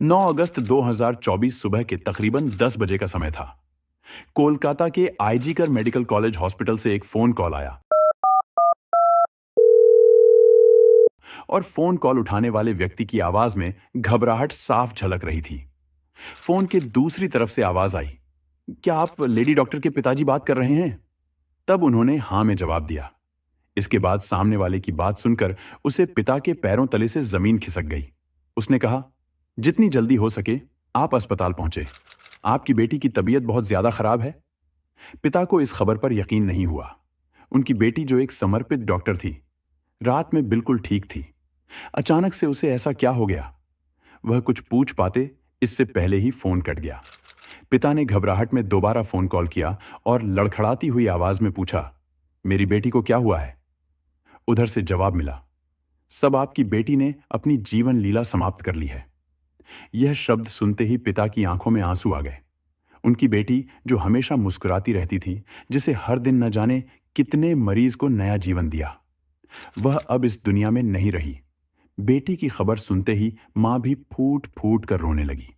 9 अगस्त 2024 सुबह के तकरीबन 10 बजे का समय था। कोलकाता के आईजीकर मेडिकल कॉलेज हॉस्पिटल से एक फोन कॉल आया और फोन कॉल उठाने वाले व्यक्ति की आवाज में घबराहट साफ झलक रही थी। फोन के दूसरी तरफ से आवाज आई, क्या आप लेडी डॉक्टर के पिताजी बात कर रहे हैं? तब उन्होंने हां में जवाब दिया। इसके बाद सामने वाले की बात सुनकर उसे पिता के पैरों तले से जमीन खिसक गई। उसने कहा, जितनी जल्दी हो सके आप अस्पताल पहुंचे। आपकी बेटी की तबीयत बहुत ज्यादा खराब है। पिता को इस खबर पर यकीन नहीं हुआ। उनकी बेटी जो एक समर्पित डॉक्टर थी, रात में बिल्कुल ठीक थी। अचानक से उसे ऐसा क्या हो गया? वह कुछ पूछ पाते इससे पहले ही फोन कट गया। पिता ने घबराहट में दोबारा फोन कॉल किया और लड़खड़ाती हुई आवाज में पूछा, मेरी बेटी को क्या हुआ है? उधर से जवाब मिला, सब आपकी बेटी ने अपनी जीवन लीला समाप्त कर ली है। यह शब्द सुनते ही पिता की आंखों में आंसू आ गए। उनकी बेटी जो हमेशा मुस्कुराती रहती थी, जिसे हर दिन न जाने कितने मरीज को नया जीवन दिया, वह अब इस दुनिया में नहीं रही। बेटी की खबर सुनते ही मां भी फूट फूट कर रोने लगी।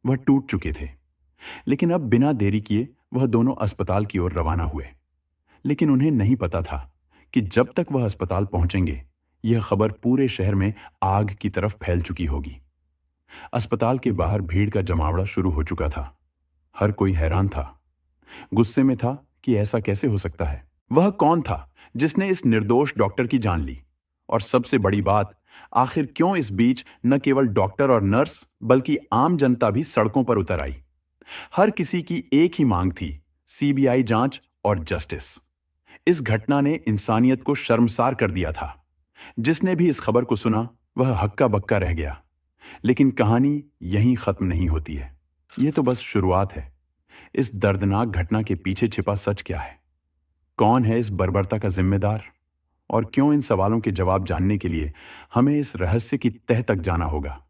वह टूट चुके थे। लेकिन अब बिना देरी किए वह दोनों अस्पताल की ओर रवाना हुए। लेकिन उन्हें नहीं पता था कि जब तक वह अस्पताल पहुंचेंगे, यह खबर पूरे शहर में आग की तरफ फैल चुकी होगी। अस्पताल के बाहर भीड़ का जमावड़ा शुरू हो चुका था। हर कोई हैरान था, गुस्से में था कि ऐसा कैसे हो सकता है। वह कौन था जिसने इस निर्दोष डॉक्टर की जान ली? और सबसे बड़ी बात, आखिर क्यों इस बीच न केवल डॉक्टर और नर्स बल्कि आम जनता भी सड़कों पर उतर आई? हर किसी की एक ही मांग थी, सीबीआई जांच और जस्टिस। इस घटना ने इंसानियत को शर्मसार कर दिया था। जिसने भी इस खबर को सुना वह हक्का बक्का रह गया। लेकिन कहानी यहीं खत्म नहीं होती है। यह तो बस शुरुआत है। इस दर्दनाक घटना के पीछे छिपा सच क्या है? कौन है इस बर्बरता का जिम्मेदार? और क्यों? इन सवालों के जवाब जानने के लिए हमें इस रहस्य की तह तक जाना होगा।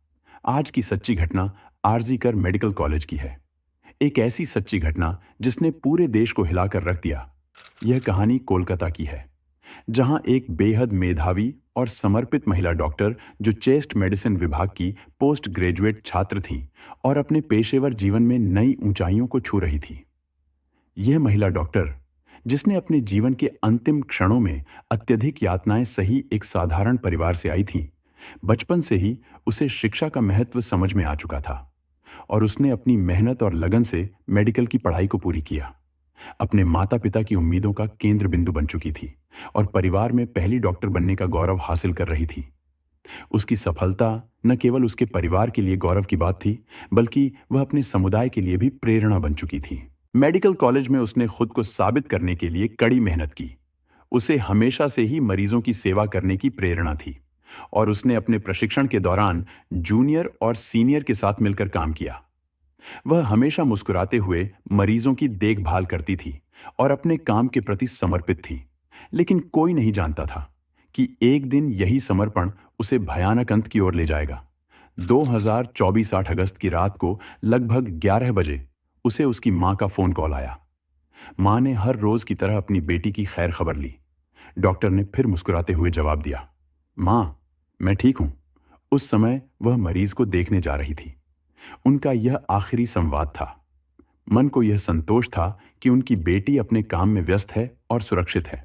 आज की सच्ची घटना आरजीकर मेडिकल कॉलेज की है। एक ऐसी सच्ची घटना जिसने पूरे देश को हिलाकर रख दिया। यह कहानी कोलकाता की है, जहां एक बेहद मेधावी और समर्पित महिला डॉक्टर जो चेस्ट मेडिसिन विभाग की पोस्ट ग्रेजुएट छात्र थी और अपने पेशेवर जीवन में नई ऊंचाइयों को छू रही थी। यह महिला डॉक्टर, जिसने अपने जीवन के अंतिम क्षणों में अत्यधिक यातनाएं सही एक साधारण परिवार से आई थी, बचपन से ही उसे शिक्षा का महत्व समझ में आ चुका था और उसने अपनी मेहनत और लगन से मेडिकल की पढ़ाई को पूरी किया। अपने माता पिता की उम्मीदों का केंद्र बिंदु बन चुकी थी और परिवार में पहली डॉक्टर बनने का गौरव हासिल कर रही थी। उसकी सफलता न केवल उसके परिवार के लिए गौरव की बात थी, बल्कि वह अपने समुदाय के लिए भी प्रेरणा बन चुकी थी। मेडिकल कॉलेज में उसने खुद को साबित करने के लिए कड़ी मेहनत की। उसे हमेशा से ही मरीजों की सेवा करने की प्रेरणा थी और उसने अपने प्रशिक्षण के दौरान जूनियर और सीनियर के साथ मिलकर काम किया। वह हमेशा मुस्कुराते हुए मरीजों की देखभाल करती थी और अपने काम के प्रति समर्पित थी। लेकिन कोई नहीं जानता था कि एक दिन यही समर्पण उसे भयानक अंत की ओर ले जाएगा। 2024 8 अगस्त की रात को लगभग 11 बजे उसे उसकी मां का फोन कॉल आया। मां ने हर रोज की तरह अपनी बेटी की खैर खबर ली। डॉक्टर ने फिर मुस्कुराते हुए जवाब दिया, मां, मैं ठीक हूं। उस समय वह मरीज को देखने जा रही थी। उनका यह आखिरी संवाद था। मन को यह संतोष था कि उनकी बेटी अपने काम में व्यस्त है और सुरक्षित है।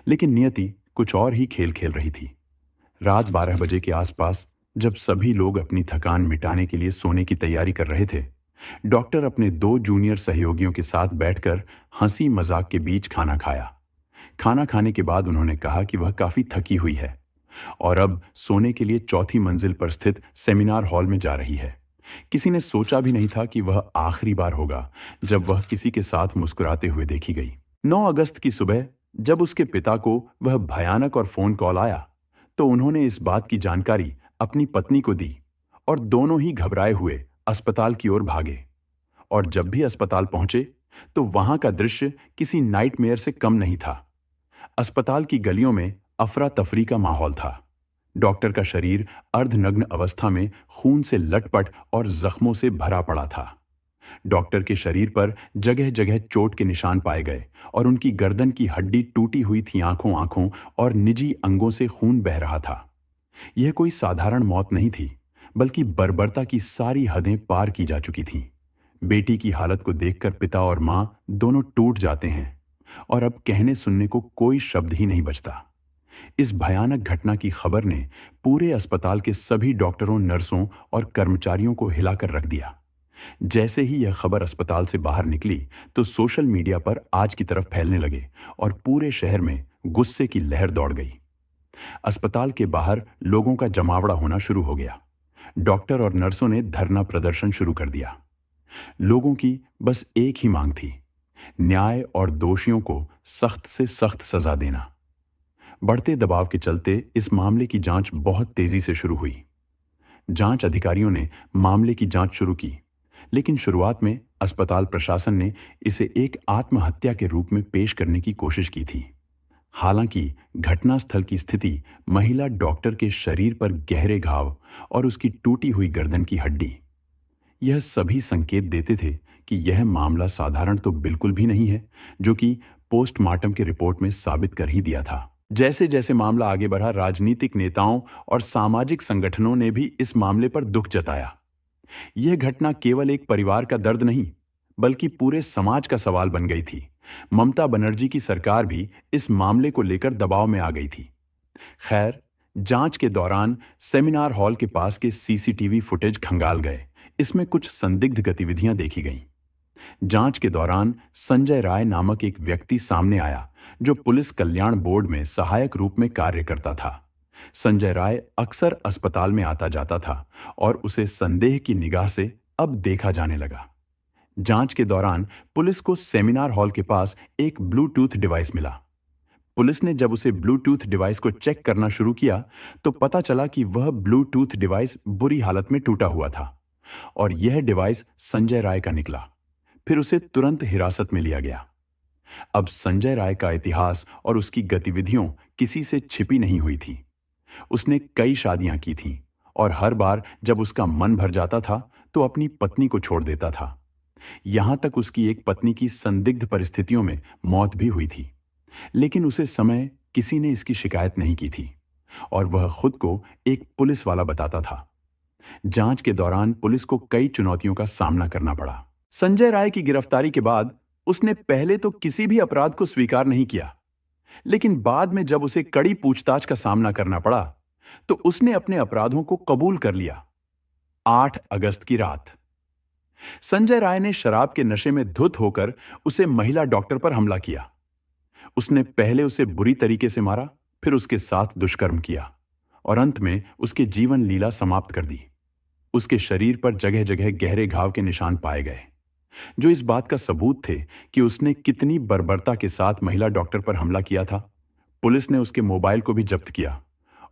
लेकिन नियति कुछ और ही खेल खेल रही थी। रात 12 बजे के आसपास, जब सभी लोग अपनी थकान मिटाने के लिए सोने की तैयारी कर रहे थे, डॉक्टर अपने 2 जूनियर सहयोगियों के साथ बैठकर हंसी मजाक के बीच खाना खाया। खाना खाने के बाद उन्होंने कहा कि वह काफी थकी हुई है और अब सोने के लिए चौथी मंजिल पर स्थित सेमिनार हॉल में जा रही है। किसी ने सोचा भी नहीं था कि वह आखिरी बार होगा जब वह किसी के साथ मुस्कुराते हुए देखी गई। 9 अगस्त की सुबह जब उसके पिता को वह भयानक और फोन कॉल आया, तो उन्होंने इस बात की जानकारी अपनी पत्नी को दी और दोनों ही घबराए हुए अस्पताल की ओर भागे। और जब भी अस्पताल पहुंचे तो वहां का दृश्य किसी नाइटमेयर से कम नहीं था। अस्पताल की गलियों में अफरा तफरी का माहौल था। डॉक्टर का शरीर अर्धनग्न अवस्था में खून से लटपट और जख्मों से भरा पड़ा था। डॉक्टर के शरीर पर जगह जगह चोट के निशान पाए गए और उनकी गर्दन की हड्डी टूटी हुई थी। आंखों आंखों और निजी अंगों से खून बह रहा था। यह कोई साधारण मौत नहीं थी, बल्कि बर्बरता की सारी हदें पार की जा चुकी थीं। बेटी की हालत को देखकर पिता और मां दोनों टूट जाते हैं और अब कहने सुनने को कोई शब्द ही नहीं बचता। इस भयानक घटना की खबर ने पूरे अस्पताल के सभी डॉक्टरों, नर्सों और कर्मचारियों को हिलाकर रख दिया। जैसे ही यह खबर अस्पताल से बाहर निकली तो सोशल मीडिया पर आज की तरफ फैलने लगे और पूरे शहर में गुस्से की लहर दौड़ गई। अस्पताल के बाहर लोगों का जमावड़ा होना शुरू हो गया। डॉक्टर और नर्सों ने धरना प्रदर्शन शुरू कर दिया। लोगों की बस एक ही मांग थी, न्याय और दोषियों को सख्त से सख्त सजा देना। बढ़ते दबाव के चलते इस मामले की जांच बहुत तेजी से शुरू हुई। जांच अधिकारियों ने मामले की जांच शुरू की, लेकिन शुरुआत में अस्पताल प्रशासन ने इसे एक आत्महत्या के रूप में पेश करने की कोशिश की थी। हालांकि घटनास्थल की स्थिति महिला डॉक्टर के शरीर पर गहरे घाव और उसकी टूटी हुई गर्दन की हड्डी, यह सभी संकेत देते थे कि यह मामला साधारण तो बिल्कुल भी नहीं है, जो कि पोस्टमार्टम की रिपोर्ट में साबित कर ही दिया था। जैसे जैसे मामला आगे बढ़ा, राजनीतिक नेताओं और सामाजिक संगठनों ने भी इस मामले पर दुख जताया। यह घटना केवल एक परिवार का दर्द नहीं, बल्कि पूरे समाज का सवाल बन गई थी। ममता बनर्जी की सरकार भी इस मामले को लेकर दबाव में आ गई थी। खैर, जांच के दौरान सेमिनार हॉल के पास के सीसीटीवी फुटेज खंगाल गए। इसमें कुछ संदिग्ध गतिविधियां देखी गईं। जांच के दौरान संजय राय नामक एक व्यक्ति सामने आया, जो पुलिस कल्याण बोर्ड में सहायक रूप में कार्य करता था। संजय राय अक्सर अस्पताल में आता जाता था और उसे संदेह की निगाह से अब देखा जाने लगा। जांच के दौरान पुलिस को सेमिनार हॉल के पास एक ब्लूटूथ डिवाइस मिला। पुलिस ने जब उसे ब्लूटूथ डिवाइस को चेक करना शुरू किया तो पता चला कि वह ब्लूटूथ डिवाइस बुरी हालत में टूटा हुआ था और यह डिवाइस संजय राय का निकला। फिर उसे तुरंत हिरासत में लिया गया। अब संजय राय का इतिहास और उसकी गतिविधियों किसी से छिपी नहीं हुई थी। उसने कई शादियां की थीं और हर बार जब उसका मन भर जाता था तो अपनी पत्नी को छोड़ देता था। यहां तक उसकी एक पत्नी की संदिग्ध परिस्थितियों में मौत भी हुई थी, लेकिन उसे समय किसी ने इसकी शिकायत नहीं की थी और वह खुद को एक पुलिस वाला बताता था। जांच के दौरान पुलिस को कई चुनौतियों का सामना करना पड़ा। संजय राय की गिरफ्तारी के बाद उसने पहले तो किसी भी अपराध को स्वीकार नहीं किया, लेकिन बाद में जब उसे कड़ी पूछताछ का सामना करना पड़ा तो उसने अपने अपराधों को कबूल कर लिया। 8 अगस्त की रात संजय राय ने शराब के नशे में धुत होकर उसे महिला डॉक्टर पर हमला किया। उसने पहले उसे बुरी तरीके से मारा, फिर उसके साथ दुष्कर्म किया और अंत में उसके जीवन लीला समाप्त कर दी। उसके शरीर पर जगह जगह गहरे घाव के निशान पाए गए, जो इस बात का सबूत थे कि उसने कितनी बर्बरता के साथ महिला डॉक्टर पर हमला किया था। पुलिस ने उसके मोबाइल को भी जब्त किया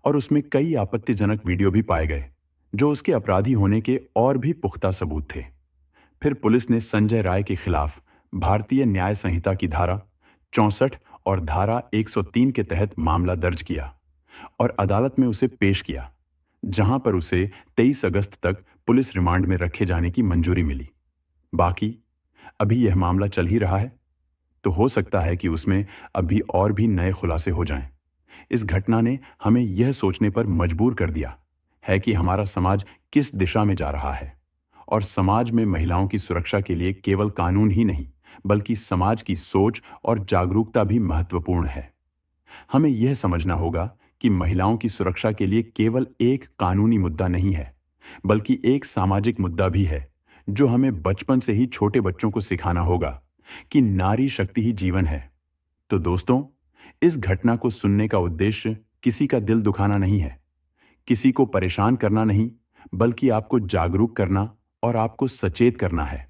और उसमें कई आपत्तिजनक वीडियो भी पाए गए, जो उसके अपराधी होने के और भी पुख्ता सबूत थे। फिर पुलिस ने संजय राय के खिलाफ भारतीय न्याय संहिता की धारा 64 और धारा 103 के तहत मामला दर्ज किया और अदालत में उसे पेश किया, जहां पर उसे 23 अगस्त तक पुलिस रिमांड में रखे जाने की मंजूरी मिली। बाकी अभी यह मामला चल ही रहा है, तो हो सकता है कि उसमें अभी और भी नए खुलासे हो जाएं। इस घटना ने हमें यह सोचने पर मजबूर कर दिया है कि हमारा समाज किस दिशा में जा रहा है और समाज में महिलाओं की सुरक्षा के लिए केवल कानून ही नहीं, बल्कि समाज की सोच और जागरूकता भी महत्वपूर्ण है। हमें यह समझना होगा कि महिलाओं की सुरक्षा के लिए केवल एक कानूनी मुद्दा नहीं है, बल्कि एक सामाजिक मुद्दा भी है, जो हमें बचपन से ही छोटे बच्चों को सिखाना होगा कि नारी शक्ति ही जीवन है। तो दोस्तों, इस घटना को सुनने का उद्देश्य किसी का दिल दुखाना नहीं है, किसी को परेशान करना नहीं, बल्कि आपको जागरूक करना और आपको सचेत करना है।